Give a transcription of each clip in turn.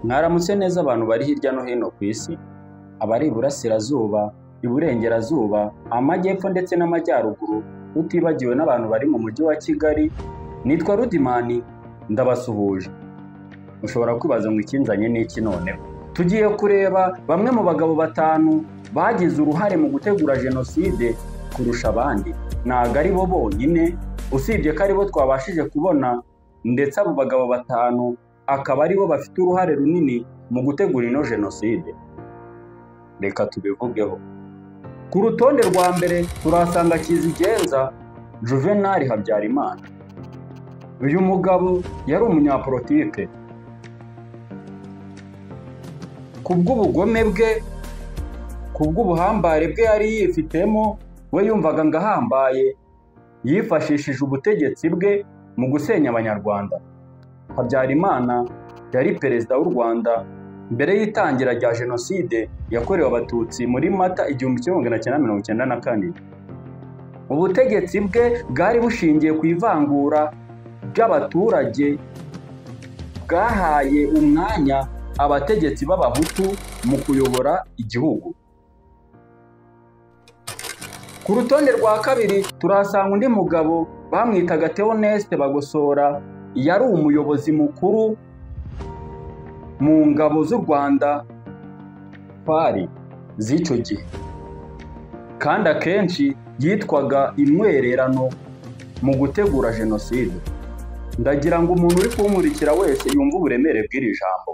Mwaramutse neza abantu bari hirya no hino ku isi, abari iburasirazuba, iburengerazuba, amajyepfo ndetse n'amajyaruguru, utibagiwe n'abantu bari mu mujyi wa Kigali. Nitwa Rudimani, ndabasuhuje. Mushobora kwibaza ngo ikinzanye n'iki noneho. Tugiye kureba bamwe mu bagabo batanu bagize uruhare mu gutegura jenoside kurusha abandi. Ntabwo ari bo bonyine, usibye ko ari bo twabashije kubona, ndetse abo bagabo batanu akaba ari bo bafite uruhare runini mu gutegura ino jenoside. Reka tubivugeho. Ku rutonde rwa mbere turahasanga Kizigenza Juvenal Habyarimana. Uyu mugabo yari umunyapolitike. Kubw'ubugome bwe, kubw'ubuhambare bwe yari yifitemo, we yumvaga ngo ahambaye, yifashishije ubutegetsi bwe mu gusenya Abanyarwanda. Habyarimana yari perezida w'u Rwanda mbere y'itangira rya jenoside yakorewe Abatutsi muri Mata 1994. Ubutegetsi bwe bwari bushingiye ku ivangura ry'abaturage, bwahaye umwanya abategetsi b'Abahutu mu kuyobora igihugu. Ku rutonde rwa kabiri turahasanga undi mugabo bamwitaga Theoneste Bagosora. Yari umuyobozi mukuru mu ngabo z'u Rwanda fari z'icyo gihe, kandi akenshi yitwaga intwererano mu gutegura jenoside. Ndagira ngo umuntu uri kumurikira wese yumve uburemere bw'iri jambo.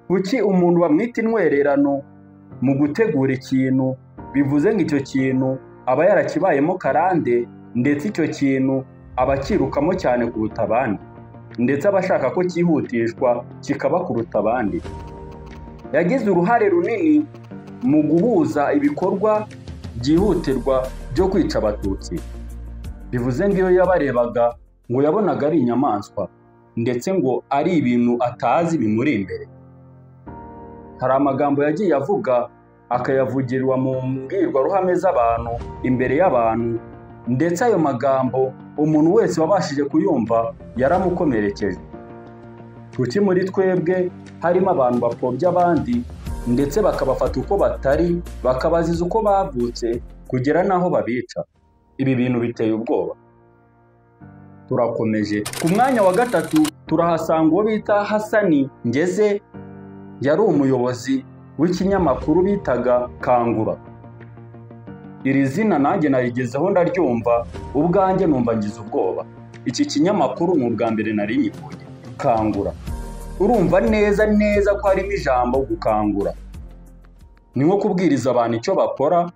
Kuki umuntu bamwita intwererano mu gutegura ikintu? Bivuze ngo icyo kintu aba yarakibayemo karande, ndetse icyo kintu aba akirukamo cyane kuruta abandi, ndetse aba ashaka ko cyihutishwa kikaba kuruta abandi. Yagize uruhare runini mu guhuza ibikorwa byihutirwa byo kwica Abatutsi. Bivuze ngo iyo yabarebaga ngo yabonaga ari inyamaswa, ndetse ngo ari ibintu atazi bimuri imbere. Hari amagambo yagiye avuga akayavugirwa mu mbwirwaruhame z'abantu imbere y'abantu, ndetse ayo magambo umuntu wese wabashije kuyumva yaramukomerekeje. Kuki muri twebwe harimo abantu bapfobya abandi, ndetse bakabafata uko batari, bakabaziza uko bavutse, kugera n'aho babica? Ibi bintu biteye ubwoba. Turakomeje. Ku mwanya wa gatatu turahasanga uwo bita Hasani Ngeze. Yari umuyobozi w'ikinyamakuru bitaga Kangura. Iri zina nanjye narigezeho ndaryumva, ubwanjye numva ngize ubwoba. Iki kinyamakuru ni ubwa mbere nari nyibonye. Kangura. Urumva neza ko harimo ijambo gukangura. Ni nko kubwiriza abantu icyo bakora,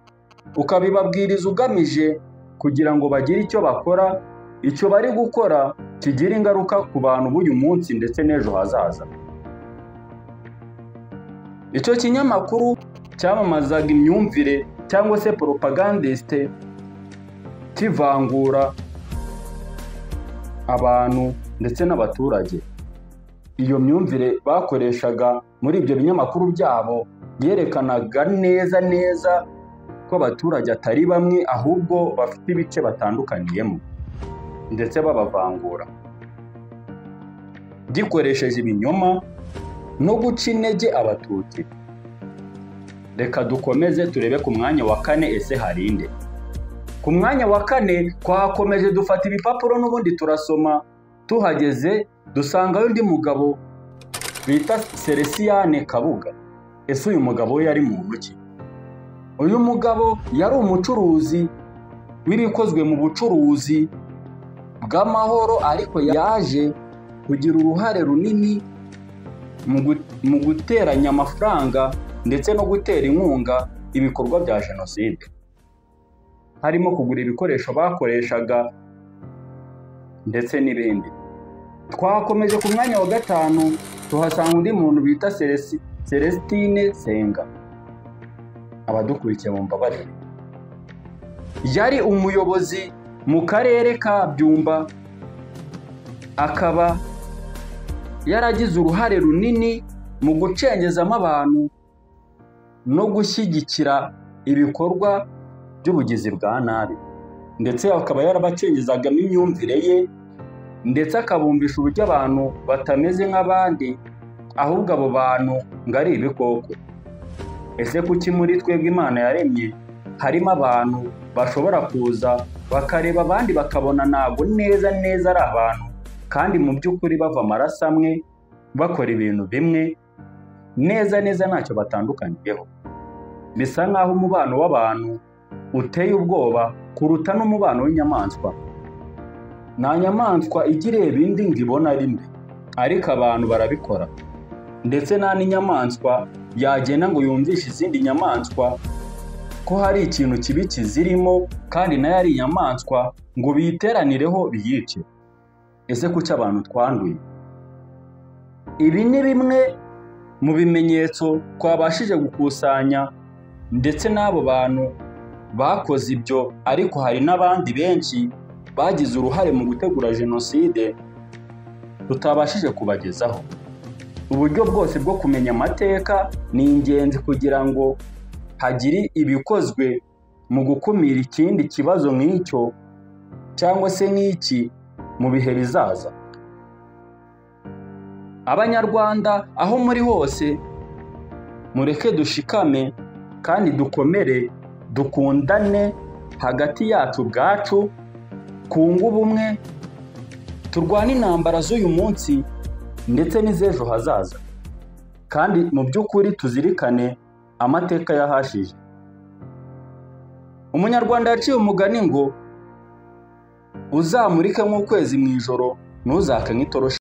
ukabibabwiriza ugamije kugira ngo bagire icyo bakora, icyo bari gukora kigira ingaruka ku bantu b'uyu munsi ndetse n'ejo hazaza. Icyo kinyamakuru cyamamazaga imyumvire cyangwa se propagandiste kivangura abantu ndetse n'abaturage. Iyo myumvire bakoreshaga muri ibyo binyamakuru byabo yerekanaga neza ko abaturage atari bamwe, ahubwo bafite ibice batandukaniyemo, ndetse babavangura gikoresheje ibinyoma no guca intege Abatutsi. Reka dukomeze turebe ku mwanya wa kane. Ese harinde? Ku mwanya wa kane twakomeje dufata ibipapuro n'ubundi turasoma. Tuhageze dusangayo undi mugabo bita Selesiyane Kabuga. Ese uyu mugabo we yari muntu ki? Uyu mugabo yari umucuruzi w'ibikozwe mu bucuruzi bw'amahoro, ariko yaje kugira uruhare runini mu guteranya amafaranga ndetse no gutera inkunga ibikorwa bya jenoside, harimo kugura ibikoresho bakoreshaga ndetse n'ibindi. Twakomeje ku mwanya wa gatanu tuhasanga undi muntu bita Celestine Senga. Abadukurikiye mu mbabarire. Yari umuyobozi mu karere ka Byumba, akaba yaragize uruhare runini mu gucengezamo abantu no gushyigikira ibikorwa by'ubugizi bwa nabi, ndetse akaba yarabacengezagamo imyumvire ye, ndetse akabumbisha uburyo abantu batameze nk'abandi ahubwo abo bantu ngo ari ibikoko. Ese kuki muri twebwe Imana yaremye harimo abantu bashobora kuza bakareba abandi bakabona ntabwo neza ari abantu, kandi mu by'ukuri bava amaraso amwe, bakora ibintu bimwe, neza ntacyo batandukaniyeho? Bisa nk'aho umubano w'abantu uteye ubwoba kuruta n'umubano w'inyamaswa. Nta nyamaswa ijya ireba indi ngo ibone ari mbi, ariko abantu barabikora. Ndetse nta n'inyamaswa yagenda ngo yumvishe izindi nyamaswa ko hari ikintu kibi kizirimo, kandi nayo ari inyamaswa ngo biyiteranireho biyice. Ese kuki abantu twanduye? Ibi ni bimwe mu bimenyetso twabashije gukusanya, ndetse n'abo bantu bakoze ibyo, ariko hari n'abandi benshi bagize uruhare mu gutegura jenoside tutabashije kubagezaho. Uburyo bwose bwo kumenya amateka ni ingenzi kugira ngo hagire ibikozwe mu gukumira ikindi kibazo nk'icyo cyangwa se nk'iki mu bihe bizaza. Abanyarwanda aho muri hose, mureke dushikame kandi dukomere, dukundane hagati yacu ubwacu, twunge ubumwe, turwane intambara z'uyu munsi ndetse n'iz'ejo hazaza, kandi mu by'ukuri tuzirikane amateka yahashije. Umunyarwanda yaciye umugani ngo uzamurike nk'ukwezi mu ijoro, ntuzake nk'itoroshi.